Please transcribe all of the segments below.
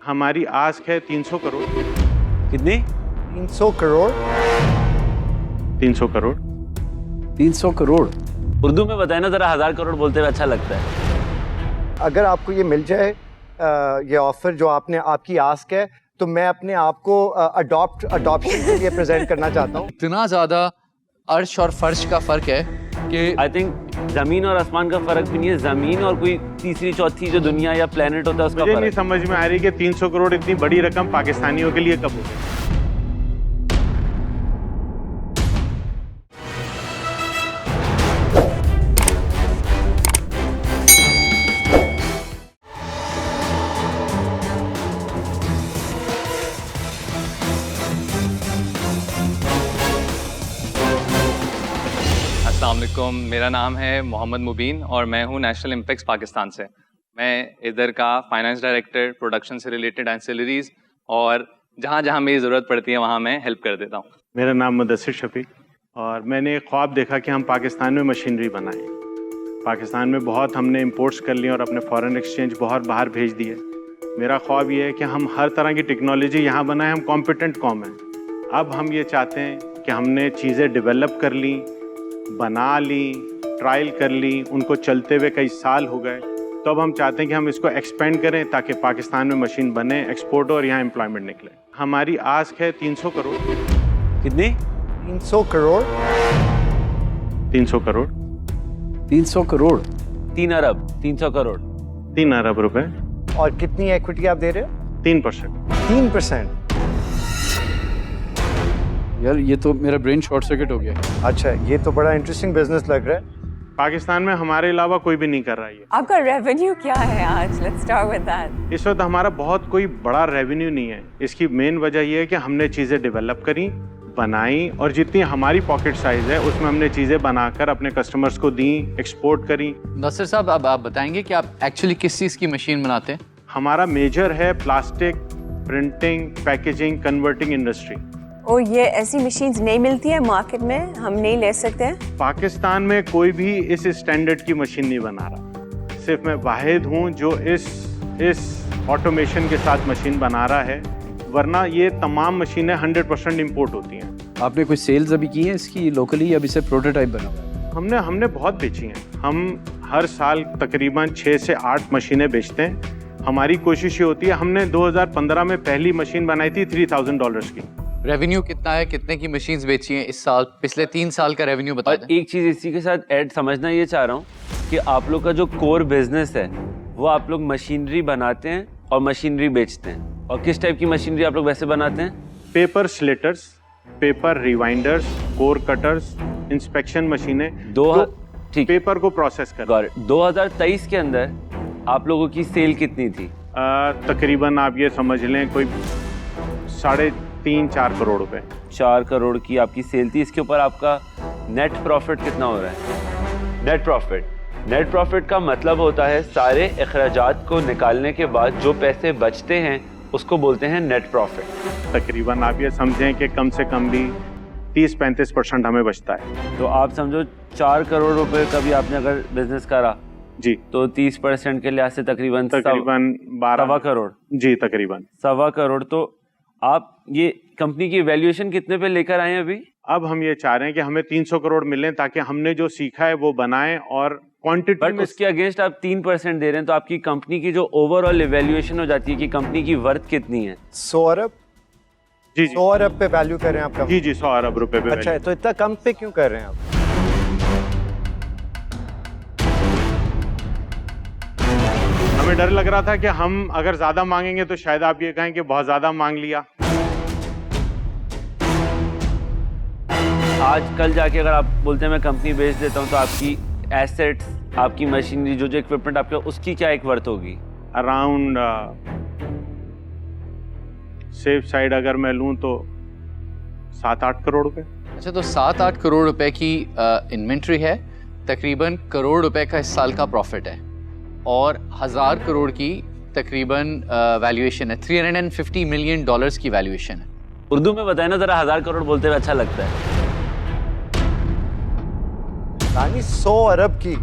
हमारी आस्क है 300 करोड़। कितनी? 300 करोड़। 300 करोड़। 300 करोड़ उर्दू में बताए ना जरा, 1000 करोड़ बोलते हुए अच्छा लगता है। अगर आपको ये मिल जाए ये ऑफर जो आपकी आस्क है, तो मैं अपने आप को अडॉप्शन के लिए प्रेजेंट करना चाहता हूँ। इतना ज्यादा अर्श और फर्श का फर्क है कि आई थिंक जमीन और आसमान का फर्क भी नहीं है, जमीन और कोई तीसरी चौथी जो दुनिया या प्लेनेट होता है उसका मुझे नहीं फर्क। समझ में आ रही कि 300 करोड़ इतनी बड़ी रकम पाकिस्तानियों के लिए कब हो गई। अस्सलाम वालेकुम, मेरा नाम है मोहम्मद मुबीन और मैं हूँ नेशनल इम्पैक्ट्स पाकिस्तान से। मैं इधर का फाइनेंस डायरेक्टर, प्रोडक्शन से रिलेटेड एंसिलरीज और जहाँ जहाँ मेरी ज़रूरत पड़ती है वहाँ मैं हेल्प कर देता हूँ। मेरा नाम मुदस्सिर शफीक और मैंने एक ख्वाब देखा कि हम पाकिस्तान में मशीनरी बनाएं। पाकिस्तान में बहुत हमने इंपोर्ट्स कर लिए और अपने फॉरेन एक्सचेंज बहुत बाहर भेज दिए। मेरा ख्वाब ये है कि हम हर तरह की टेक्नोलॉजी यहाँ बनाएं। हम कॉम्पिटेंट कौम हैं। अब हम ये चाहते हैं कि हमने चीज़ें डेवलप कर ली, बना ली, ट्रायल कर ली, उनको चलते हुए कई साल हो गए, तो अब हम चाहते हैं कि हम इसको एक्सपेंड करें ताकि पाकिस्तान में मशीन बने, एक्सपोर्ट हो और यहाँ एम्प्लॉयमेंट निकले। हमारी आस्क है 300 करोड़। कितनी? 300 करोड़। 300 करोड़। 300 करोड़ 3 अरब 300 करोड़ 3 अरब रुपए। और कितनी इक्विटी आप दे रहे हो? 3%। 3%। यार ये तो मेरा ब्रेन शॉर्ट सर्किट हो गया। अच्छा, ये तो बड़ा इंटरेस्टिंग बिजनेस लग रहा है। पाकिस्तान में हमारे अलावा कोई भी नहीं कर रहा है ये। आपका रेवेन्यू क्या है आज? Let's start with that. इस वक्त हमारा बहुत कोई बड़ा रेवेन्यू नहीं है। इसकी मेन वजह ये है कि हमने चीज़ें डेवलप करी, बनाई और जितनी हमारी पॉकेट साइज है उसमें हमने चीज़ें बनाकर अपने कस्टमर्स को दी, एक्सपोर्ट करी। नासिर साहब, अब आप बताएंगे कि आप एक्चुअली किस चीज़ की मशीन बनाते हैं? हमारा मेजर है plastic, printing, packaging, converting industry. और ये ऐसी मशीन्स नहीं मिलती है मार्केट में, हम नहीं ले सकते हैं? पाकिस्तान में कोई भी इस स्टैंडर्ड की मशीन नहीं बना रहा। सिर्फ मैं वाहिद हूँ जो इस ऑटोमेशन के साथ मशीन बना रहा है, वरना ये तमाम मशीनें 100% इम्पोर्ट होती हैं। आपने कोई सेल्स अभी की है इसकी लोकली या अभी से प्रोटोटाइप बना हुआ है? हमने बहुत बेची हैं। हम हर साल तकरीबन 6 से 8 मशीनें बेचते हैं। हमारी कोशिश ये होती है, हमने 2015 में पहली मशीन बनाई थी $3000 की। रेवेन्यू कितना है, कितने की मशीन्स बेची हैं इस साल? पिछले 3 साल का रेवेन्यू बता और दें। एक चीज़ इसी के साथ ऐड समझना ये चाह रहा हूँ कि आप लोग का जो कोर बिजनेस है वो आप लोग मशीनरी बनाते हैं और मशीनरी बेचते हैं। और किस टाइप की मशीनरी आप लोग वैसे बनाते हैं? Paper slitters, paper rewinders, core cutters, inspection मशीनें, ठीक, पेपर को प्रोसेस कर। 2023 के अंदर आप लोगों की सेल कितनी थी? तकरीबन आप ये समझ लें कोई 3.5-4 करोड़ रुपए। 4 करोड़ की आपकी सेल थी। इसके ऊपर आपका नेट प्रॉफिट कितना हो रहा है? नेट प्रॉफिट का मतलब होता है सारे अखराजात को निकालने के बाद जो पैसे बचते हैं उसको बोलते हैं नेट प्रॉफिट। तकरीबन आप ये समझें कि कम से कम भी 30-35% हमें बचता है। तो आप समझो 4 करोड़ रुपए का भी आपने अगर बिजनेस करा जी, तो 30% के लिहाज से तकरीबन 12 करोड़ जी, तकरीबन 1.25 करोड़। तो आप ये कंपनी की वैल्यूएशन कितने पे लेकर आए हैं अभी? अब हम ये चाह रहे हैं कि हमें 300 करोड़ मिलें ताकि हमने जो सीखा है वो बनाएं और क्वांटिटी बट में। उसके अगेंस्ट आप 3% दे रहे हैं, तो आपकी कंपनी की जो ओवरऑल वैल्यूएशन हो जाती है कि कंपनी की वर्थ कितनी है? 100 अरब। जी 100 अरब पे वैल्यू कर रहे हैं आप? जी 100 अरब रुपए पे। अच्छा है, तो इतना कम पे क्यों कर रहे हैं आप? हमें डर लग रहा था कि हम अगर ज्यादा मांगेंगे तो शायद आप ये कहें कि बहुत ज्यादा मांग लिया। आज कल जाके अगर आप बोलते हैं मैं कंपनी बेच देता हूँ तो आपकी एसेट्स, आपकी मशीनरी, जो इक्विपमेंट आपका, उसकी क्या एक वर्थ होगी? अराउंड सेफ साइड अगर मैं लूं तो 7-8 करोड़ रुपए। अच्छा, तो 7-8 करोड़ रुपए की इन्वेंट्री है, तकरीबन करोड़ रुपए का इस साल का प्रॉफिट है और 1000 करोड़ की तकरीबन वैल्यूएशन है। $350 मिलियन की वैल्यूएशन है। उर्दू में बताए ना जरा, 1000 करोड़ बोलते हुए अच्छा लगता है। यानी 100 अरब की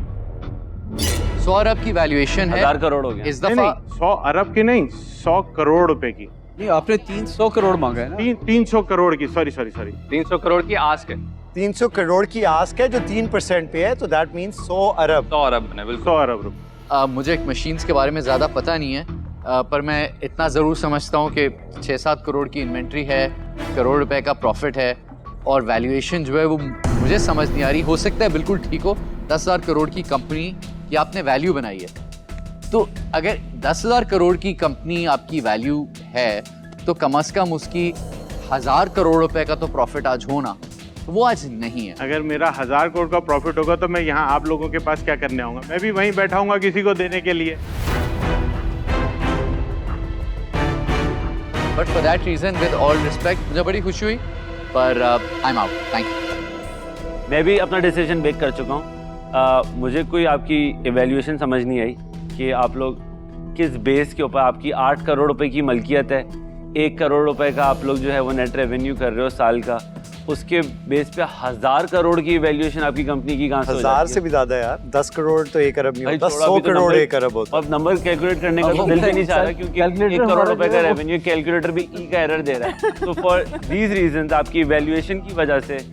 100 अरब की वैल्यूएशन है 1000 करोड़ हो गया। इस नहीं दफा। नहीं, 100 अरब की नहीं, 100 करोड़ रुपए की। नहीं, आपने 300 करोड़ मांगा है ना। 300 करोड़ की, सॉरी 300 करोड़ की आस्क है, 300 करोड़ की आस्क है जो 3% पे है, तो दैट मीन्स 100 अरब। 100 अरब बने बिल्कुल। 100 अरब रुपए। मुझे मशीन्स के बारे में ज़्यादा पता नहीं है, पर मैं इतना ज़रूर समझता हूँ कि 6-7 करोड़ की इन्वेंट्री है, करोड़ रुपए का प्रॉफिट है, और वैल्यूएशन जो है वो मुझे समझ नहीं आ रही। हो सकता है बिल्कुल ठीक हो, 10,000 करोड़ की कंपनी की आपने वैल्यू बनाई है, तो अगर 10,000 करोड़ की कंपनी आपकी वैल्यू है तो कम से कम उसकी 1,000 करोड़ रुपए का तो प्रॉफिट आज होना, वो आज नहीं है। अगर मेरा 1000 करोड़ का प्रॉफिट होगा तो मैं यहाँ आप लोगों के पास क्या करने आऊंगा? मैं भी वहीं बैठा हूँगा किसी को देने के लिए। But for that reason, with all respect, मुझे बड़ी खुशी हुई, पर I am out, thank you. मैं भी अपना डिसीजन मेक कर चुका हूँ। मुझे कोई आपकी इवैल्यूएशन समझ नहीं आई कि आप लोग किस बेस के ऊपर, आपकी 8 करोड़ रुपए की मलकियत है, 1 करोड़ रुपए का आप लोग जो है वो नेट रेवेन्यू कर रहे हो साल का, उसके बेस पे 1000 करोड़ की वैल्यूएशन आपकी कंपनी की कहाँ से हो जाती है? 1000 से भी ज्यादा यार, 10 करोड़ तो 1 अरब नहीं भाई होता, थोड़ा 100 भी तो करोड़ नंबर- 1 अरब होता। अब नंबर कैलकुलेट करने का तो दिल भी नहीं चाह रहा, क्योंकि 1 करोड़ रुपए का रेवेन्यू, कैलकुलेटर भी ई का एरर दे रहा है। तो फॉर दीज रीजंस, आपकी वैल्यूएशन की वजह से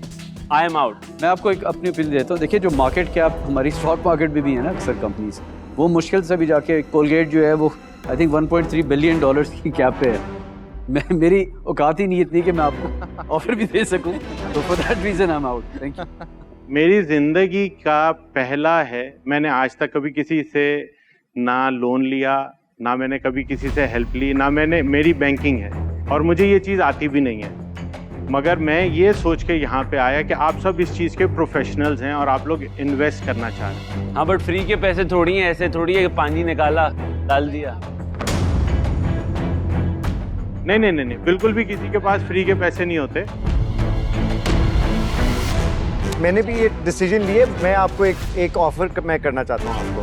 आई एम आउट। मैं आपको एक अपनी ओपिनियन देता हूँ। देखिए, जो मार्केट कैप हमारी स्टॉक मार्केट में भी है ना अक्सर कंपनीज, वो मुश्किल से भी जाके कोलगेट जो है वो आई थिंक 1.3 बिलियन डॉलर्स की कैप पे है। मेरी औकात ही नहीं इतनी कि मैं आपको ऑफर भी दे सकूं, तो for that reason I am out. Thank you. मेरी जिंदगी का पहला है, मैंने आज तक कभी किसी से ना लोन लिया, ना मैंने कभी किसी से हेल्प ली, ना मैंने, मेरी बैंकिंग है और मुझे ये चीज़ आती भी नहीं है। मगर मैं ये सोच के यहाँ पे आया कि आप सब इस चीज़ के प्रोफेशनल्स हैं और आप लोग इन्वेस्ट करना चाह रहे हैं। हाँ, बट फ्री के पैसे थोड़ी हैं, ऐसे थोड़ी है कि पानी निकाला डाल दिया। नहीं, बिल्कुल भी किसी के पास फ्री के पैसे नहीं होते। मैंने भी ये डिसीजन लिए। मैं आपको एक ऑफर मैं करना चाहता हूँ आपको।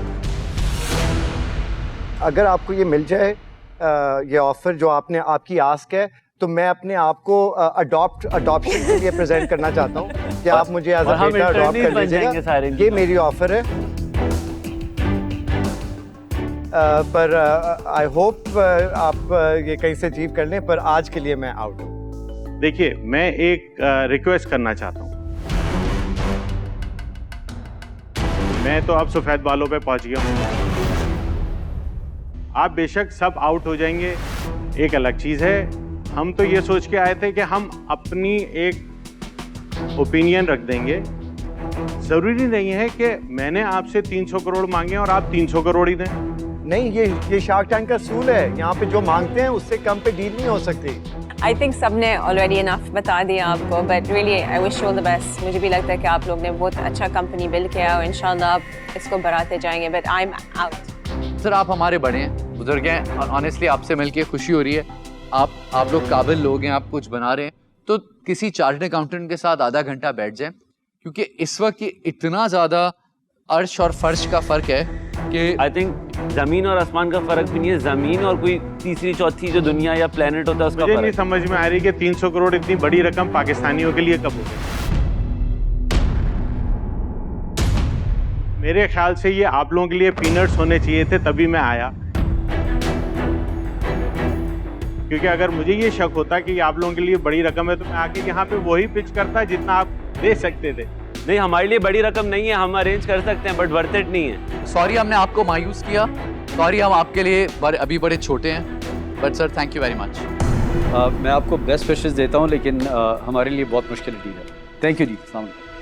अगर आपको ये मिल जाए, ये ऑफर जो आपने, आपकी आस्क है, तो मैं अपने आप को अडॉप्शन के लिए प्रेजेंट करना चाहता हूँ कि आप मुझे एज और अ हम बेटा अडॉप्ट इंटरनेट कर बन जाएंगे लीजिएगा। सारे। ये मेरी ऑफर है। पर आई होप आप ये कहीं से अचीव कर लें, पर आज के लिए मैं आउट हूँ। देखिए, मैं एक रिक्वेस्ट करना चाहता हूँ। मैं तो अब सफ़ेद बालों पे पहुँच गया हूँ। आप बेशक सब आउट हो जाएंगे, एक अलग चीज़ है। हम तो ये सोच के आए थे कि हम अपनी एक ओपिनियन रख देंगे। ज़रूरी नहीं है कि मैंने आपसे 300 करोड़ मांगे और आप 300 करोड़ ही दें। नहीं, ये शार्क टैंक का असूल है। यहाँ पे जो मांगते हैं उससे कम पे डील नहीं हो सकती। आई थिंक सबने ऑलरेडी इनफ बता दिया आपको, but really I wish you all the best. मुझे भी लगता है कि आप लोग ने बहुत अच्छा कंपनी बिल्ड किया और इंशाल्लाह आप इसको बढ़ाते जाएंगे, but I am out. Sir, आप हमारे बड़े हैं, बुजुर्ग हैं, और ऑनेस्टली आपसे मिलके खुशी हो रही है। आप लोग काबिल लोग हैं, आप कुछ बना रहे हैं, तो किसी चार्टर्ड अकाउंटेंट के साथ आधा घंटा बैठ जाएं, क्योंकि इस वक्त ये इतना ज़्यादा अर्श और फर्श का फ़र्क है कि आई थिंक जमीन और आसमान का फर्क भी नहीं है, जमीन और कोई तीसरी चौथी जो दुनिया या प्लेनेट होता है उसका मुझे नहीं फर्क। समझ में आ रही कि 300 करोड़ इतनी बड़ी रकम पाकिस्तानियों के लिए कब हो गई। मेरे ख्याल से ये आप लोगों के लिए पीनट्स होने चाहिए थे, तभी मैं आया। क्योंकि अगर मुझे ये शक होता कि ये आप लोगों के लिए बड़ी रकम है, तो मैं आके यहाँ पे वही पिच करता जितना आप दे सकते थे। नहीं, हमारे लिए बड़ी रकम नहीं है, हम अरेंज कर सकते हैं, बट वर्थ इट नहीं है। सॉरी हमने आपको मायूस किया, सॉरी हम आपके लिए अभी बड़े छोटे हैं, but sir thank you very much. मैं आपको बेस्ट विशेस देता हूँ, लेकिन हमारे लिए बहुत मुश्किल डील है। थैंक यू जी। अस्सलाम वालेकुम।